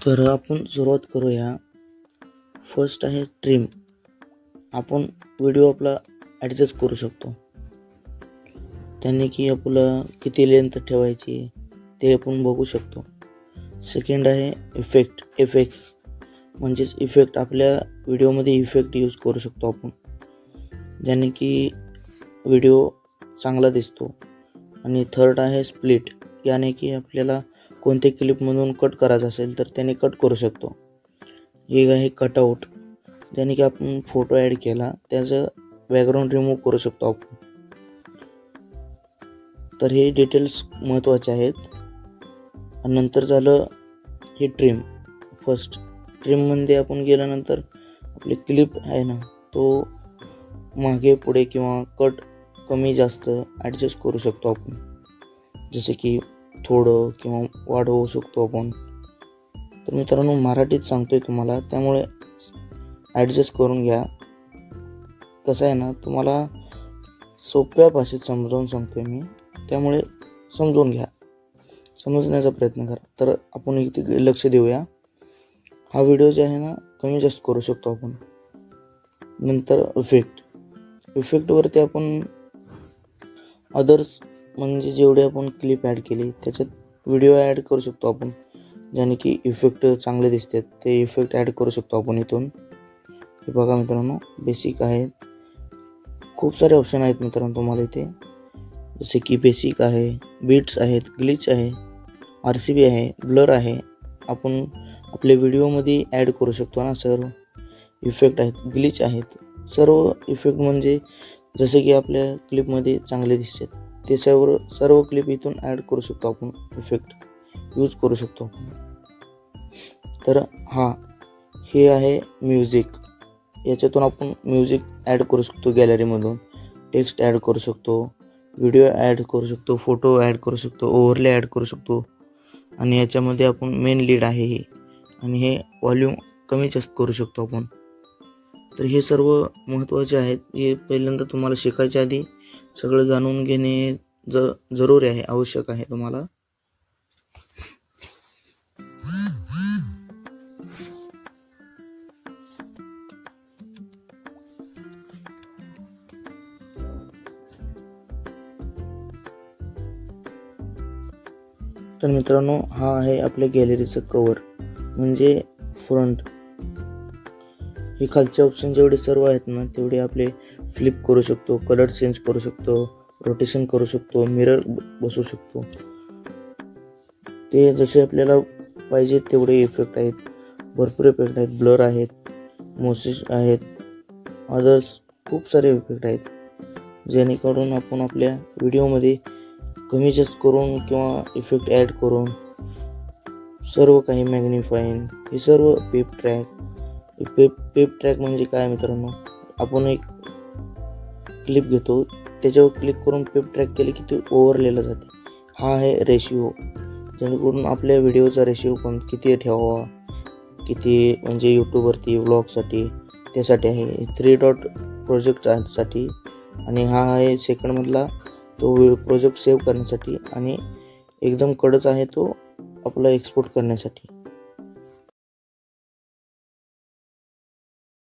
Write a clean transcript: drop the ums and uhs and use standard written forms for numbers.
तर आपण सुरुवात करूया. फर्स्ट आहे ट्रिम. आपण व्हिडिओ आपला ॲडजस्ट करू शकतो, त्याने की आपलं किती लेंथ ठेवायची ते आपण बघू शकतो. सेकंड आहे इफेक्ट्स, म्हणजेच इफेक्ट आपल्या व्हिडिओमध्ये इफेक्ट यूज करू शकतो आपण, ज्याने की व्हिडिओ चांगला दिसतो. आणि थर्ड आहे स्प्लिट, याने की आपल्याला कोणत्या क्लिपमधून कट करायचं असेल तर त्याने कट करू शकतो. एक आहे कटआउट, ज्याने की आपण फोटो ॲड केला त्याचं बॅकग्राऊंड रिमूव्ह करू शकतो आपण. तर हे डिटेल्स महत्त्वाचे आहेत. आणि नंतर झालं हे ट्रिम. फर्स्ट ट्रिममध्ये आपण गेल्यानंतर आपली क्लिप आहे ना, तो मागे पुढे किंवा कट कमी जास्त ॲडजस्ट करू शकतो आपण, जसे की थोडं किंवा वाढवू शकतो आपण. तर मित्रांनो, मराठीत सांगतोय तुम्हाला, त्यामुळे ॲडजस्ट करून घ्या. कसं आहे ना, तुम्हाला सोप्या भाषेत समजावून सांगतोय मी, त्यामुळे समजून घ्या, समजण्याचा प्रयत्न करा. तर आपण इथे लक्ष देऊया. हा व्हिडिओ जे आहे ना, कमी जास्त करू शकतो आपण. नंतर इफेक्टवरती आपण अदर्स, म्हणजे जेवढे आपण क्लिप ॲड केली त्याच्यात व्हिडिओ ॲड करू शकतो आपण, ज्याने की इफेक्ट चांगले दिसतात. ते इफेक्ट ॲड करू शकतो आपण इथून. हे बघा मित्रांनो, बेसिक आहेत. खूप सारे ऑप्शन आहेत मित्रांनो तुम्हाला इथे, जसे की बेसिक आहे, बीट्स आहेत, ग्लिच आहे, RCB आहे, ब्लर आहे. आपण आपल्या व्हिडिओमध्ये ॲड करू शकतो ना. सर्व इफेक्ट आहेत, ग्लिच आहेत. सर्व इफेक्ट म्हणजे जसे की आपल्या क्लिपमध्ये चांगले दिसतात ते सर्व क्लिप इथून ॲड करू शकतो आपण, इफेक्ट यूज करू शकतो आपण. तर हे आहे म्युझिक. याच्यातून आपण म्युझिक ॲड करू शकतो गॅलरीमधून, टेक्स्ट ॲड करू शकतो, व्हिडिओ ॲड करू शकतो, फोटो ॲड करू शकतो, ओव्हरले ॲड करू शकतो. आणि याच्यामध्ये आपण मेन लीड आहे हे, आणि हे व्हॉल्यूम कमी जास्त करू शकतो आपण. तर हे सर्व महत्त्वाचे आहेत. हे पहिल्यांदा तुम्हाला शिकायच्या आधी सगळं जाणून घेणे जरूरी आहे, आवश्यक आहे तुम्हाला. तर मित्रांनो, हा आहे आपल्या गॅलरीचं कवर, म्हणजे फ्रंट. हे खालचे ऑप्शन जेवढे सर्व आहेत ना, तेवढे आपले फ्लिप करू शकतो, कलर चेंज करू शकतो, रोटेशन करू शकतो, मिरर बसवू शकतो. ते जसे आपल्याला पाहिजे तेवढे इफेक्ट आहेत, भरपूर इफेक्ट आहेत. ब्लर आहेत, मोसेस आहेत, अदर्स खूप सारे इफेक्ट आहेत, जेणेकरून आपण आपल्या व्हिडिओमध्ये कमी जास्त करून किंवा इफेक्ट ॲड करून सर्व काही मॅग्निफाईन, हे सर्व पेप ट्रॅक म्हणजे काय मित्रांनो, आपण एक क्लिप घेतो, त्याच्यावर क्लिक करून पेप ट्रॅक केले की ते ओव्हरलेला जाते. हा आहे रेशिओ, जेणेकरून आपल्या व्हिडिओचा रेशिओ पण किती ठेवावा, किती म्हणजे यूट्यूबवरती व्लॉगसाठी, त्यासाठी आहे. 3 डॉट प्रोजेक्टसाठी. आणि हा आहे सेकंडमधला, तो प्रोजेक्ट सेव्ह करण्यासाठी. आणि एकदम कडच आहे तो आपला एक्सपोर्ट करण्यासाठी.